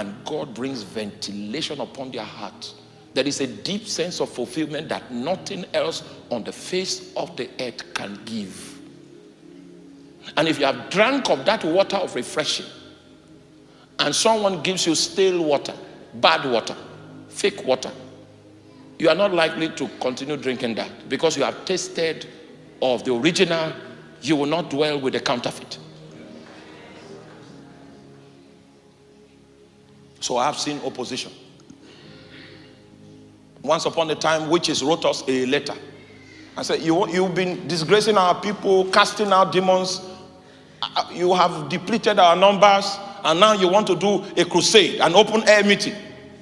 and God brings ventilation upon their heart. There is a deep sense of fulfillment that nothing else on the face of the earth can give. And if you have drank of that water of refreshing, and someone gives you stale water, bad water, fake water, you are not likely to continue drinking that, because you have tasted of the original. You will not dwell with the counterfeit. So I have seen opposition. Once upon a time, witches wrote us a letter. I said, you've been disgracing our people, casting out demons. You have depleted our numbers, and now you want to do a crusade, an open air meeting.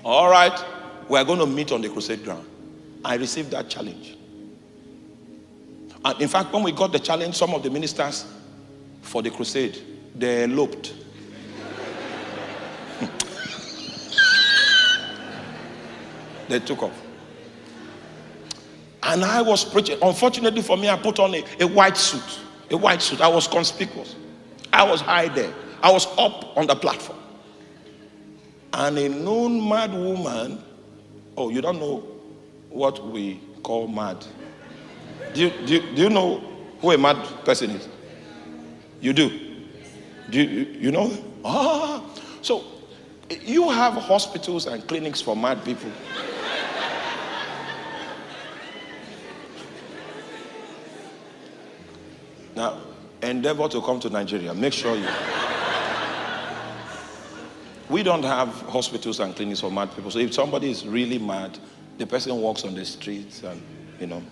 All right, we're going to meet on the crusade ground. I received that challenge. And in fact, when we got the challenge, some of the ministers for the crusade, they eloped. They took off. And I was preaching. Unfortunately for me, I put on a white suit. A white suit. I was conspicuous. I was high there. I was up on the platform. And a known mad woman, oh, you don't know what we call mad. Do you know who a mad person is? You do? You know? Ah, so you have hospitals and clinics for mad people. Now, endeavor to come to Nigeria. Make sure you... We don't have hospitals and clinics for mad people. So if somebody is really mad, the person walks on the streets and,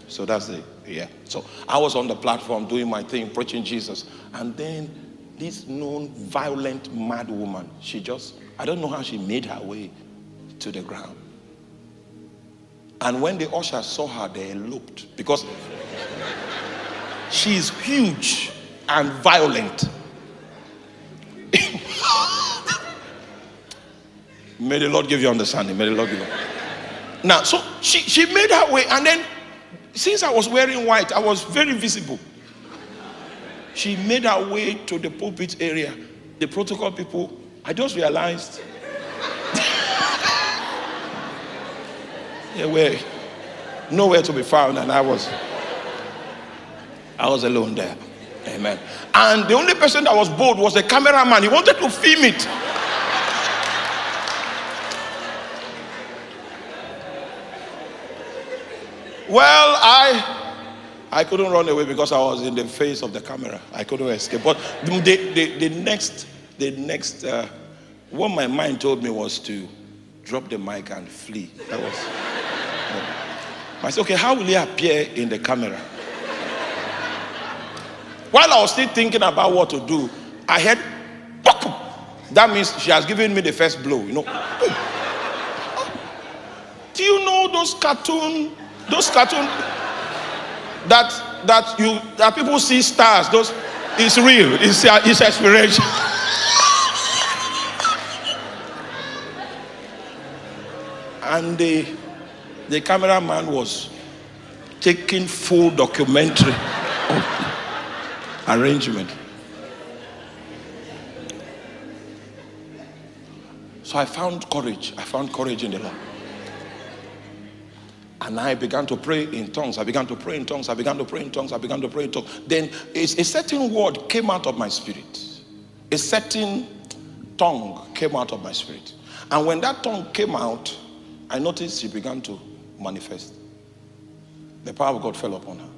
so that's it. Yeah. So I was on the platform doing my thing, preaching Jesus. And then this known violent mad woman, I don't know how she made her way to the ground. And when the ushers saw her, they eloped, because she is huge and violent. May the Lord give you understanding. May the Lord give you. Now, so she made her way, and then since I was wearing white, I was very visible. She made her way to the pulpit area. The protocol people, I just realized they were nowhere to be found, and I was alone there. Amen. And the only person that was bold was the cameraman. He wanted to film it. Well, I couldn't run away because I was in the face of the camera. I couldn't escape. But the next, what my mind told me was to drop the mic and flee. That was. I said, okay, how will he appear in the camera? While I was still thinking about what to do, I heard, pop! That means she has given me the first blow. Do you know those cartoon that people see stars? Those, it's real. It's experiential. And the cameraman was taking full documentary of arrangement. So I found courage. I found courage in the Lord. And I began to pray in tongues. I began to pray in tongues. Then a certain word came out of my spirit. A certain tongue came out of my spirit. And when that tongue came out, I noticed she began to manifest. The power of God fell upon her.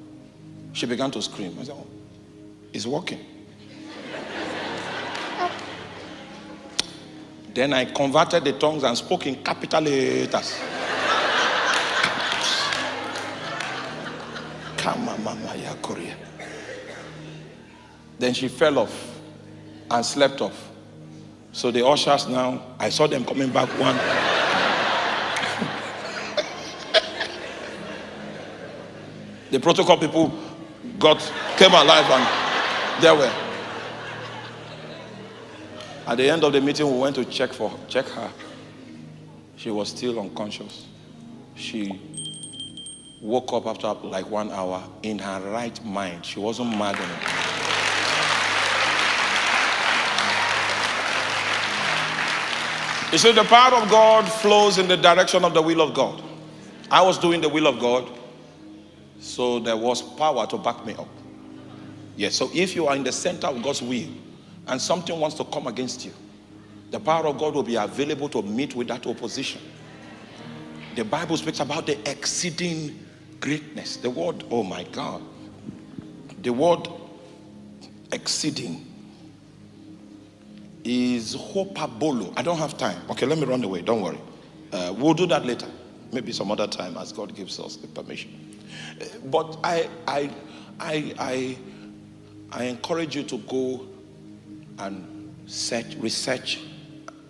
She began to scream. I said, oh, it's working. Then I converted the tongues and spoke in capital letters. Then she fell off and slept off. So the ushers now, I saw them coming back one. The protocol people came alive, and there were. At the end of the meeting, we went to check her. She was still unconscious. She woke up after like 1 hour in her right mind. She wasn't mad anymore. You see, the power of God flows in the direction of the will of God. I was doing the will of God, so there was power to back me up. Yes, so if you are in the center of God's will and something wants to come against you, the power of God will be available to meet with that opposition. The Bible speaks about the exceeding greatness. The word, oh my God, the word exceeding is hopabolo. I don't have time. Okay, let me run away. Don't worry. We'll do that later. Maybe some other time as God gives us the permission. But I encourage you to go and research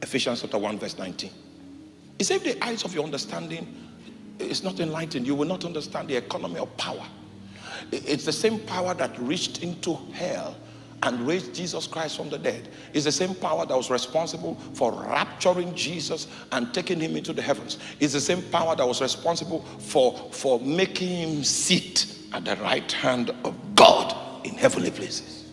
Ephesians chapter 1 verse 19. It says, if the eyes of your understanding is not enlightened, you will not understand the economy of power. It's the same power that reached into hell and raised Jesus Christ from the dead. It's the same power that was responsible for rapturing Jesus and taking him into the heavens. It's the same power that was responsible for making him sit at the right hand of God in heavenly places.